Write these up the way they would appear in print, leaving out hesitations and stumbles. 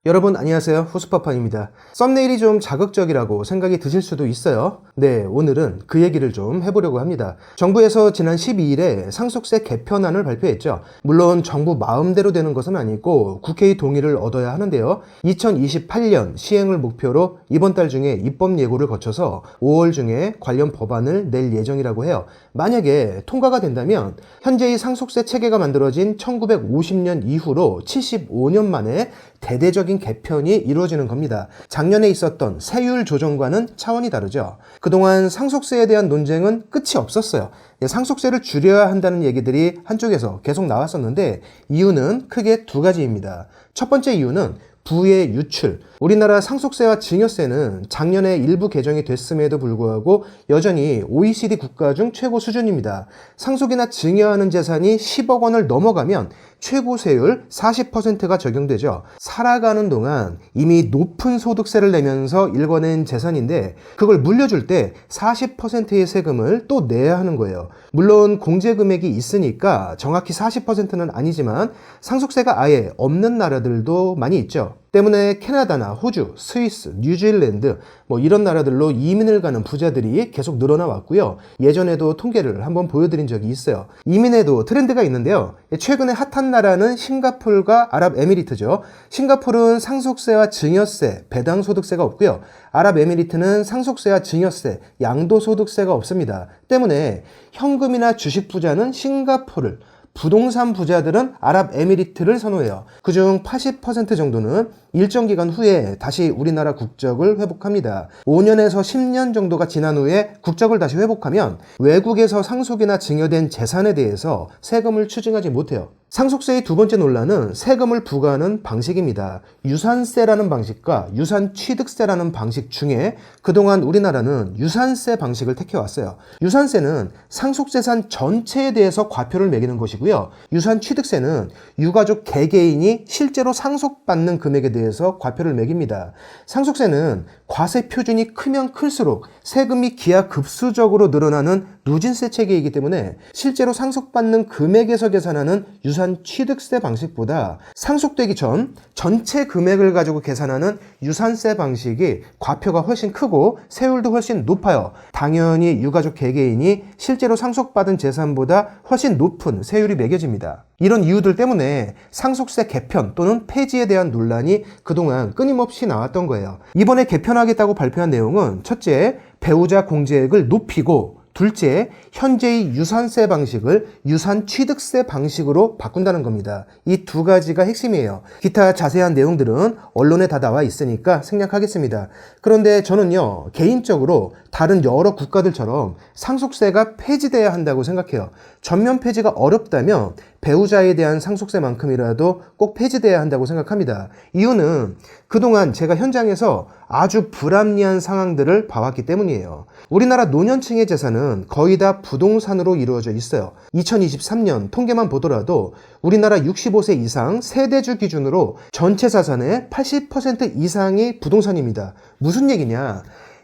여러분 안녕하세요, 후스파판입니다. 썸네일이 좀 자극적이라고 생각이 드실 수도 있어요. 네, 오늘은 그 얘기를 좀 해보려고 합니다. 정부에서 지난 12일에 상속세 개편안을 발표했죠. 물론 정부 마음대로 되는 것은 아니고 국회의 동의를 얻어야 하는데요. 2028년 시행을 목표로 이번 달 중에 입법 예고를 거쳐서 5월 중에 관련 법안을 낼 예정이라고 해요. 만약에 통과가 된다면 현재의 상속세 체계가 만들어진 1950년 이후로 75년 만에 대대적인 개편이 이루어지는 겁니다. 작년에 있었던 세율 조정과는 차원이 다르죠. 그동안 상속세에 대한 논쟁은 끝이 없었어요. 상속세를 줄여야 한다는 얘기들이 한쪽에서 계속 나왔었는데 이유는 크게 두 가지입니다. 첫 번째 이유는 부의 유출. 우리나라 상속세와 증여세는 작년에 일부 개정이 됐음에도 불구하고 여전히 OECD 국가 중 최고 수준입니다. 상속이나 증여하는 재산이 10억 원을 넘어가면 최고 세율 40%가 적용되죠. 살아가는 동안 이미 높은 소득세를 내면서 일궈낸 재산인데 그걸 물려줄 때 40%의 세금을 또 내야 하는 거예요. 물론 공제 금액이 있으니까 정확히 40%는 아니지만 상속세가 아예 없는 나라들도 많이 있죠. 때문에 캐나다나 호주, 스위스, 뉴질랜드 이런 나라들로 이민을 가는 부자들이 계속 늘어나 왔고요. 예전에도 통계를 한번 보여드린 적이 있어요. 이민에도 트렌드가 있는데요. 최근에 핫한 나라는 싱가포르가 아랍에미리트죠. 싱가포르는 상속세와 증여세, 배당소득세가 없고요. 아랍에미리트는 상속세와 증여세, 양도소득세가 없습니다. 때문에 현금이나 주식 부자는 싱가포르, 부동산 부자들은 아랍에미리트를 선호해요. 그중 80% 정도는 일정 기간 후에 다시 우리나라 국적을 회복합니다. 5년에서 10년 정도가 지난 후에 국적을 다시 회복하면 외국에서 상속이나 증여된 재산에 대해서 세금을 추징하지 못해요. 상속세의 두 번째 논란은 세금을 부과하는 방식입니다. 유산세라는 방식과 유산취득세라는 방식 중에 그동안 우리나라는 유산세 방식을 택해왔어요. 유산세는 상속재산 전체에 대해서 과표를 매기는 것이고요. 유산취득세는 유가족 개개인이 실제로 상속받는 금액에 대해서 과표를 매깁니다. 상속세는 과세 표준이 크면 클수록 세금이 기하급수적으로 늘어나는 누진세 체계이기 때문에 실제로 상속받는 금액에서 계산하는 유산취득세 방식보다 상속되기 전 전체 금액을 가지고 계산하는 유산세 방식이 과표가 훨씬 크고 세율도 훨씬 높아요. 당연히 유가족 개개인이 실제로 상속받은 재산보다 훨씬 높은 세율이 매겨집니다. 이런 이유들 때문에 상속세 개편 또는 폐지에 대한 논란이 그동안 끊임없이 나왔던 거예요. 이번에 개편하겠다고 발표한 내용은 첫째, 배우자 공제액을 높이고 둘째, 현재의 유산세 방식을 유산취득세 방식으로 바꾼다는 겁니다. 이 두 가지가 핵심이에요. 기타 자세한 내용들은 언론에 다 나와 있으니까 생략하겠습니다. 그런데 저는요, 개인적으로 다른 여러 국가들처럼 상속세가 폐지돼야 한다고 생각해요. 전면 폐지가 어렵다면 배우자에 대한 상속세만큼이라도 꼭 폐지돼야 한다고 생각합니다. 이유는 그동안 제가 현장에서 아주 불합리한 상황들을 봐왔기 때문이에요. 우리나라 노년층의 재산은 거의 다 부동산으로 이루어져 있어요. 2023년 통계만 보더라도 우리나라 65세 이상 세대주 기준으로 전체 자산의 80% 이상이 부동산입니다. 무슨 얘기냐?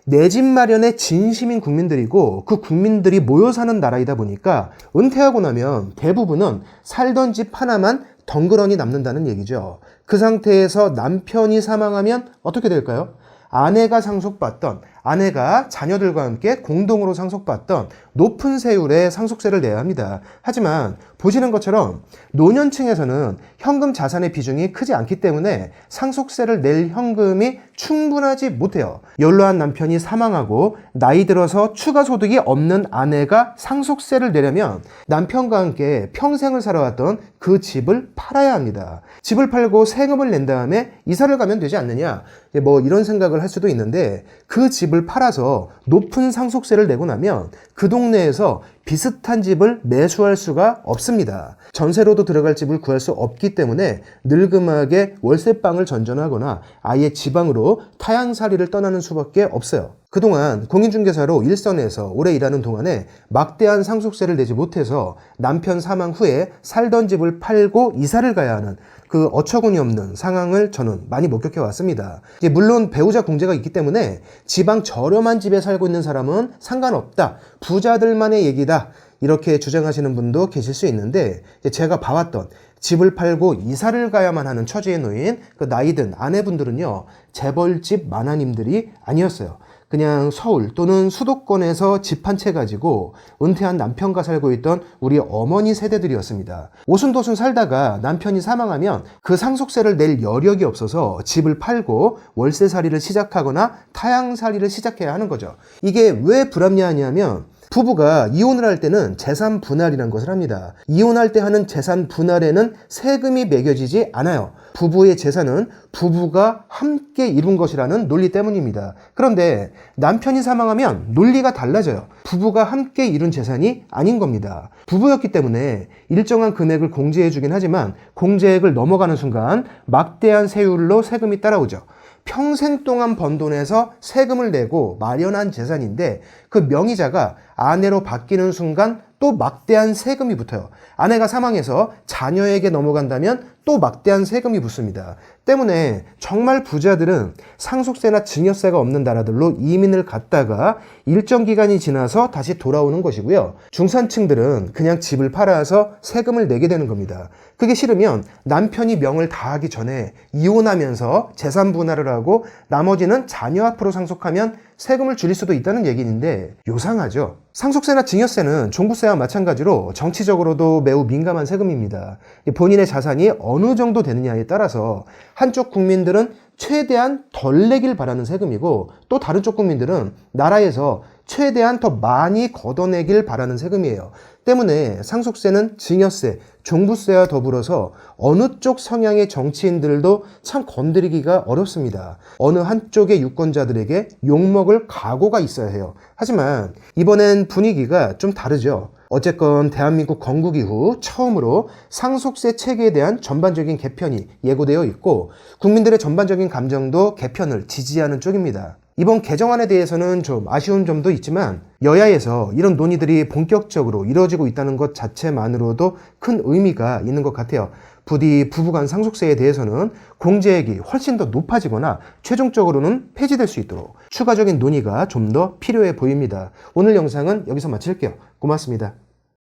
내 집 마련에 진심인 국민들이고 그 국민들이 모여 사는 나라이다 보니까 은퇴하고 나면 대부분은 살던 집 하나만 덩그러니 남는다는 얘기죠. 그 상태에서 남편이 사망하면 어떻게 될까요? 아내가 상속받던, 아내가 자녀들과 함께 공동으로 상속받던 높은 세율의 상속세를 내야 합니다. 하지만 보시는 것처럼 노년층에서는 현금 자산의 비중이 크지 않기 때문에 상속세를 낼 현금이 충분하지 못해요. 연로한 남편이 사망하고 나이 들어서 추가 소득이 없는 아내가 상속세를 내려면 남편과 함께 평생을 살아왔던 그 집을 팔아야 합니다. 집을 팔고 세금을 낸 다음에 이사를 가면 되지 않느냐? 이런 생각을 할 수도 있는데 그 집을 팔아서 높은 상속세를 내고 나면 그 동네에서 비슷한 집을 매수할 수가 없습니다. 전세로도 들어갈 집을 구할 수 없기 때문에 늙음하게 월세방을 전전하거나 아예 지방으로 타향살이를 떠나는 수밖에 없어요. 그동안 공인중개사로 일선에서 오래 일하는 동안에 막대한 상속세를 내지 못해서 남편 사망 후에 살던 집을 팔고 이사를 가야 하는 그 어처구니 없는 상황을 저는 많이 목격해 왔습니다. 물론 배우자 공제가 있기 때문에 지방 저렴한 집에 살고 있는 사람은 상관없다. 부자들만의 얘기다. 이렇게 주장하시는 분도 계실 수 있는데 제가 봐왔던 집을 팔고 이사를 가야만 하는 처지에 놓인 그 나이든 아내분들은요, 재벌집 마나님들이 아니었어요. 그냥 서울 또는 수도권에서 집 한 채 가지고 은퇴한 남편과 살고 있던 우리 어머니 세대들이었습니다. 오순도순 살다가 남편이 사망하면 그 상속세를 낼 여력이 없어서 집을 팔고 월세살이를 시작하거나 타향살이를 시작해야 하는 거죠. 이게 왜 불합리하냐면 부부가 이혼을 할 때는 재산 분할이라는 것을 합니다. 이혼할 때 하는 재산 분할에는 세금이 매겨지지 않아요. 부부의 재산은 부부가 함께 이룬 것이라는 논리 때문입니다. 그런데 남편이 사망하면 논리가 달라져요. 부부가 함께 이룬 재산이 아닌 겁니다. 부부였기 때문에 일정한 금액을 공제해주긴 하지만 공제액을 넘어가는 순간 막대한 세율로 세금이 따라오죠. 평생 동안 번 돈에서 세금을 내고 마련한 재산인데 그 명의자가 아내로 바뀌는 순간 또 막대한 세금이 붙어요. 아내가 사망해서 자녀에게 넘어간다면 또 막대한 세금이 붙습니다. 때문에 정말 부자들은 상속세나 증여세가 없는 나라들로 이민을 갔다가 일정 기간이 지나서 다시 돌아오는 것이고요. 중산층들은 그냥 집을 팔아서 세금을 내게 되는 겁니다. 그게 싫으면 남편이 명을 다하기 전에 이혼하면서 재산 분할을 하고 나머지는 자녀 앞으로 상속하면 세금을 줄일 수도 있다는 얘기인데 요상하죠. 상속세나 증여세는 종부세와 마찬가지로 정치적으로도 매우 민감한 세금입니다. 본인의 자산이 어느 정도 되느냐에 따라서 한쪽 국민들은 최대한 덜 내길 바라는 세금이고 또 다른 쪽 국민들은 나라에서 최대한 더 많이 걷어내길 바라는 세금이에요. 때문에 상속세는 증여세, 종부세와 더불어서 어느 쪽 성향의 정치인들도 참 건드리기가 어렵습니다. 어느 한쪽의 유권자들에게 욕먹을 각오가 있어야 해요. 하지만 이번엔 분위기가 좀 다르죠. 어쨌건 대한민국 건국 이후 처음으로 상속세 체계에 대한 전반적인 개편이 예고되어 있고 국민들의 전반적인 감정도 개편을 지지하는 쪽입니다. 이번 개정안에 대해서는 좀 아쉬운 점도 있지만 여야에서 이런 논의들이 본격적으로 이루어지고 있다는 것 자체만으로도 큰 의미가 있는 것 같아요. 부디 부부간 상속세에 대해서는 공제액이 훨씬 더 높아지거나 최종적으로는 폐지될 수 있도록 추가적인 논의가 좀 더 필요해 보입니다. 오늘 영상은 여기서 마칠게요. 고맙습니다.